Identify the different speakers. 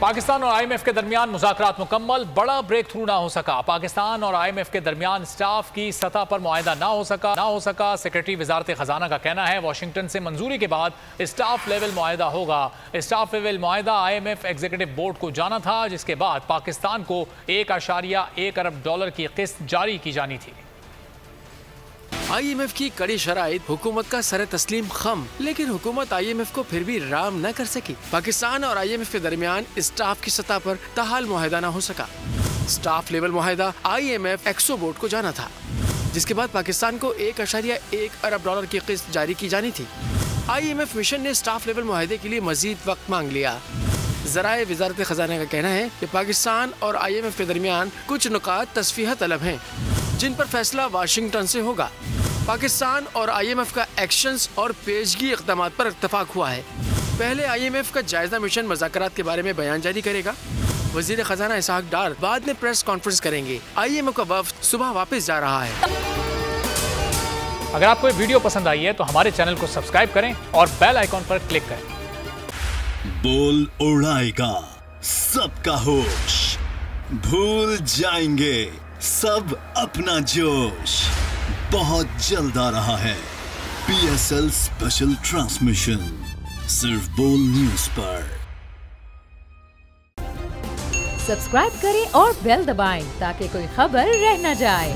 Speaker 1: पाकिस्तान और IMF के दरमियान मुज़ाकरात मुकम्मल, बड़ा ब्रेक थ्रू ना हो सका। पाकिस्तान और IMF के दरमियान स्टाफ की सतह पर मुआहदा ना हो सका। सेक्रेटरी वजारत खजाना का कहना है वाशिंगटन से मंजूरी के बाद स्टाफ लेवल मुआहदा होगा। स्टाफ लेवल मुआहदा IMF एग्जीक्यूटिव बोर्ड को जाना था, जिसके बाद पाकिस्तान को $1.1 अरब की किस्त जारी की जानी थी।
Speaker 2: IMF की कड़ी शराइत, हुकूमत का सर तस्लीम खम, लेकिन हुकूमत IMF को फिर भी राम न कर सकी। पाकिस्तान और IMF के दरमियान स्टाफ की सतह पर ताहाल मुआहदा न हो सका। स्टाफ लेवल मुआहदा IMF एक्सो बोर्ड को जाना था, जिसके बाद पाकिस्तान को $1.1 अरब की किस्त जारी की जानी थी। IMF मिशन ने स्टाफ लेवल मुआहदे के लिए मजीद वक्त मांग लिया। ज़राए वजारत खजाना का कहना है कि पाकिस्तान और IMF के दरमियान कुछ नुकात तस्फीह तलब हैं, जिन पर फैसला वाशिंगटन से होगा। पाकिस्तान और IMF का एक्शंस और पेशगी इक़दाम पर इत्तफाक हुआ है। पहले IMF का जायजा मिशन मुज़ाकरात के बारे में बयान जारी करेगा। वज़ीर खजाना इसहाक डार बाद में प्रेस कॉन्फ्रेंस करेंगे। IMF का वफ़द सुबह वापस जा रहा है।
Speaker 1: अगर आपको ये वीडियो पसंद आई है तो हमारे चैनल को सब्सक्राइब करें और बेल आइकॉन पर क्लिक करें।
Speaker 3: बोल उड़ाएगा सबका होश, भूल जाएंगे सब अपना जोश। बहुत जल्द आ रहा है PSL स्पेशल ट्रांसमिशन, सिर्फ बोल न्यूज पर।
Speaker 4: सब्सक्राइब करें और बेल दबाएं ताकि कोई खबर रह न जाए।